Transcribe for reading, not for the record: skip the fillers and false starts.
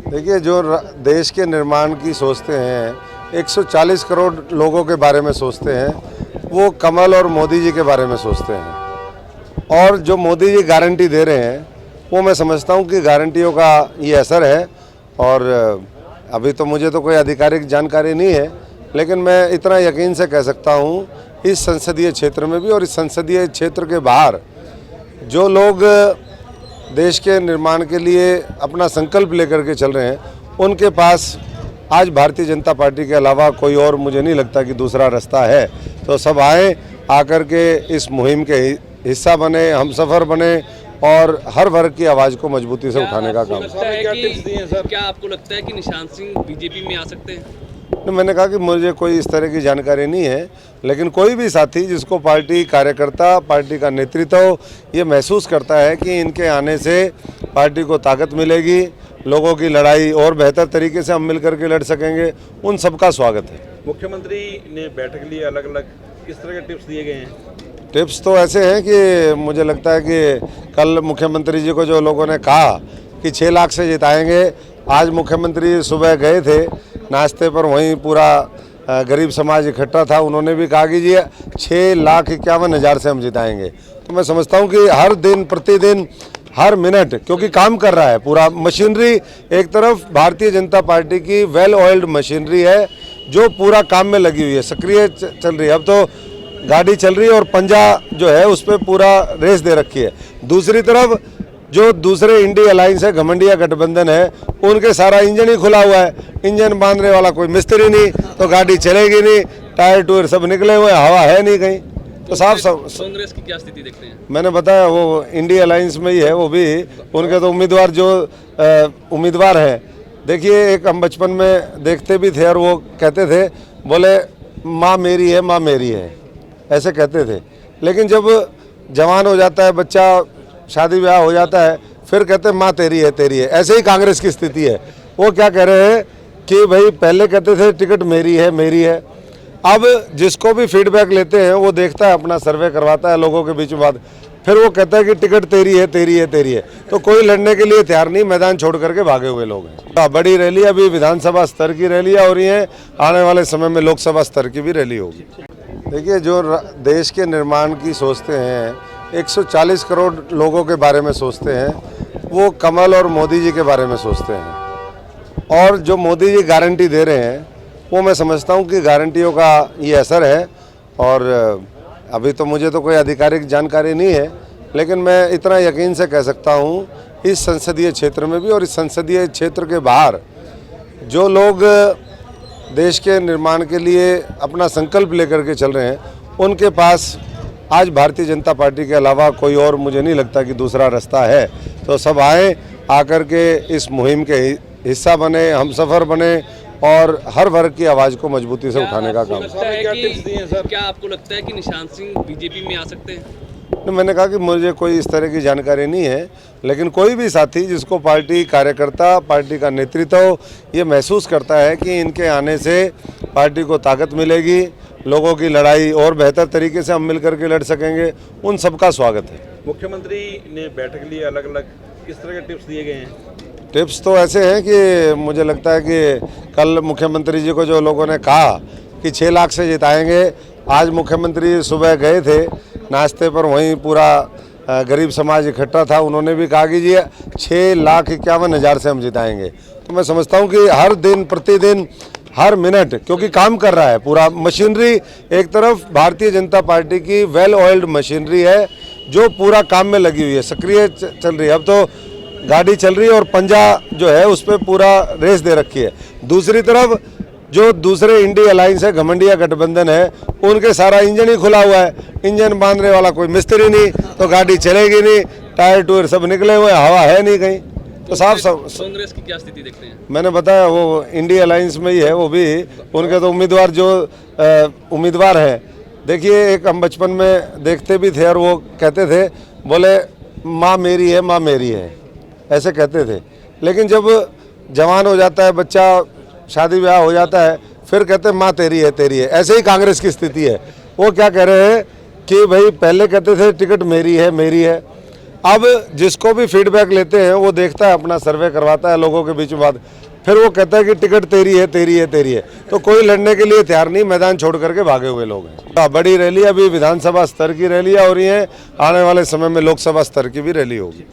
देखिए, जो देश के निर्माण की सोचते हैं, 140 करोड़ लोगों के बारे में सोचते हैं, वो कमल और मोदी जी के बारे में सोचते हैं। और जो मोदी जी गारंटी दे रहे हैं, वो मैं समझता हूँ कि गारंटियों का ये असर है। और अभी तो मुझे तो कोई आधिकारिक जानकारी नहीं है, लेकिन मैं इतना यकीन से कह सकता हूँ, इस संसदीय क्षेत्र में भी और इस संसदीय क्षेत्र के बाहर जो लोग देश के निर्माण के लिए अपना संकल्प लेकर के चल रहे हैं, उनके पास आज भारतीय जनता पार्टी के अलावा कोई और मुझे नहीं लगता कि दूसरा रास्ता है। तो सब आए, आकर के इस मुहिम के हिस्सा बने, हमसफ़र बने और हर वर्ग की आवाज़ को मजबूती से उठाने का काम। क्या आपको लगता है कि निशांत सिंह बीजेपी में आ सकते हैं? तो मैंने कहा कि मुझे कोई इस तरह की जानकारी नहीं है, लेकिन कोई भी साथी जिसको पार्टी कार्यकर्ता, पार्टी का नेतृत्व ये महसूस करता है कि इनके आने से पार्टी को ताकत मिलेगी, लोगों की लड़ाई और बेहतर तरीके से हम मिल करके लड़ सकेंगे, उन सबका स्वागत है। मुख्यमंत्री ने बैठक ली, अलग अलग किस तरह के टिप्स दिए गए हैं? टिप्स तो ऐसे हैं कि मुझे लगता है कि कल मुख्यमंत्री जी को जो लोगों ने कहा कि 6 लाख से जिताएंगे, आज मुख्यमंत्री सुबह गए थे नाश्ते पर, वहीं पूरा गरीब समाज इकट्ठा था, उन्होंने भी कहा कि जी 6,51,000 से हम जिताएंगे। तो मैं समझता हूं कि हर दिन, प्रतिदिन, हर मिनट, क्योंकि काम कर रहा है पूरा मशीनरी। एक तरफ भारतीय जनता पार्टी की वेल ऑयल्ड मशीनरी है जो पूरा काम में लगी हुई है, सक्रिय चल रही है। अब तो गाड़ी चल रही है और पंजा जो है उस पर पूरा रेस दे रखी है। दूसरी तरफ जो दूसरे इंडी अलायंस है, घमंडिया गठबंधन है, उनके सारा इंजन ही खुला हुआ है, इंजन बांधने वाला कोई मिस्त्री नहीं, तो गाड़ी चलेगी नहीं, टायर टूर सब निकले हुए, हवा है नहीं कहीं। तो साफ कांग्रेस की क्या स्थिति देखते हैं? मैंने बताया वो इंडी अलायंस में ही है, वो भी उनके तो उम्मीदवार जो उम्मीदवार हैं, देखिए एक हम बचपन में देखते भी थे और वो कहते थे, बोले माँ मेरी है, माँ मेरी है, ऐसे कहते थे। लेकिन जब जवान हो जाता है बच्चा, शादी ब्याह हो जाता है, फिर कहते हैं माँ तेरी है, तेरी है। ऐसे ही कांग्रेस की स्थिति है। वो क्या कह रहे हैं कि भाई पहले कहते थे टिकट मेरी है, मेरी है। अब जिसको भी फीडबैक लेते हैं वो देखता है, अपना सर्वे करवाता है लोगों के बीच में बात, फिर वो कहता है कि टिकट तेरी है, तेरी है, तेरी है। तो कोई लड़ने के लिए तैयार नहीं, मैदान छोड़ करके भागे हुए लोग हैं। बड़ी रैली अभी विधानसभा स्तर की रैली हो रही है, आने वाले समय में लोकसभा स्तर की भी रैली होगी। देखिए, जो देश के निर्माण की सोचते हैं, 140 करोड़ लोगों के बारे में सोचते हैं, वो कमल और मोदी जी के बारे में सोचते हैं। और जो मोदी जी गारंटी दे रहे हैं, वो मैं समझता हूँ कि गारंटियों का ये असर है। और अभी तो मुझे तो कोई आधिकारिक जानकारी नहीं है, लेकिन मैं इतना यकीन से कह सकता हूँ, इस संसदीय क्षेत्र में भी और इस संसदीय क्षेत्र के बाहर जो लोग देश के निर्माण के लिए अपना संकल्प लेकर के चल रहे हैं, उनके पास आज भारतीय जनता पार्टी के अलावा कोई और मुझे नहीं लगता कि दूसरा रास्ता है। तो सब आए, आकर के इस मुहिम के हिस्सा बने, हमसफ़र बने और हर वर्ग की आवाज़ को मजबूती से उठाने का काम। क्या आपको लगता है कि निशांत सिंह बीजेपी में आ सकते हैं? तो मैंने कहा कि मुझे कोई इस तरह की जानकारी नहीं है, लेकिन कोई भी साथी जिसको पार्टी कार्यकर्ता, पार्टी का नेतृत्व ये महसूस करता है कि इनके आने से पार्टी को ताकत मिलेगी, लोगों की लड़ाई और बेहतर तरीके से हम मिल करके लड़ सकेंगे, उन सबका स्वागत है। मुख्यमंत्री ने बैठक ली, अलग अलग किस तरह के टिप्स दिए गए हैं? टिप्स तो ऐसे हैं कि मुझे लगता है कि कल मुख्यमंत्री जी को जो लोगों ने कहा कि 6 लाख से जिताएंगे, आज मुख्यमंत्री सुबह गए थे नाश्ते पर, वहीं पूरा गरीब समाज इकट्ठा था, उन्होंने भी कहा कि जी 6,51,000 से हम जिताएंगे। तो मैं समझता हूँ कि हर दिन, प्रतिदिन, हर मिनट, क्योंकि काम कर रहा है पूरा मशीनरी। एक तरफ भारतीय जनता पार्टी की वेल ऑयल्ड मशीनरी है जो पूरा काम में लगी हुई है, सक्रिय चल रही है। अब तो गाड़ी चल रही है और पंजा जो है उस पर पूरा रेस दे रखी है। दूसरी तरफ जो दूसरे इंडी अलायंस है, घमंडिया गठबंधन है, उनके सारा इंजन ही खुला हुआ है, इंजन बांधने वाला कोई मिस्त्री नहीं, तो गाड़ी चलेगी नहीं, टायर टूर सब निकले हुए, हवा है नहीं कहीं। तो साफ कांग्रेस की क्या स्थिति देखते हैं? मैंने बताया वो इंडी अलायंस में ही है, वो भी उनके तो उम्मीदवार जो उम्मीदवार हैं, देखिए एक हम बचपन में देखते भी थे और वो कहते थे, बोले माँ मेरी है, माँ मेरी है, ऐसे कहते थे। लेकिन जब जवान हो जाता है बच्चा, शादी ब्याह हो जाता है, फिर कहते हैं माँ तेरी है, तेरी है। ऐसे ही कांग्रेस की स्थिति है। वो क्या कह रहे हैं कि भाई पहले कहते थे टिकट मेरी है, मेरी है, अब जिसको भी फीडबैक लेते हैं वो देखता है, अपना सर्वे करवाता है लोगों के बीच में बात, फिर वो कहता है कि टिकट तेरी है तेरी है तेरी है। तो कोई लड़ने के लिए तैयार नहीं, मैदान छोड़ करके भागे हुए लोग हैं। बड़ी रैली अभी विधानसभा स्तर की रैली है और ये आने वाले समय में लोकसभा स्तर की भी रैली होगी।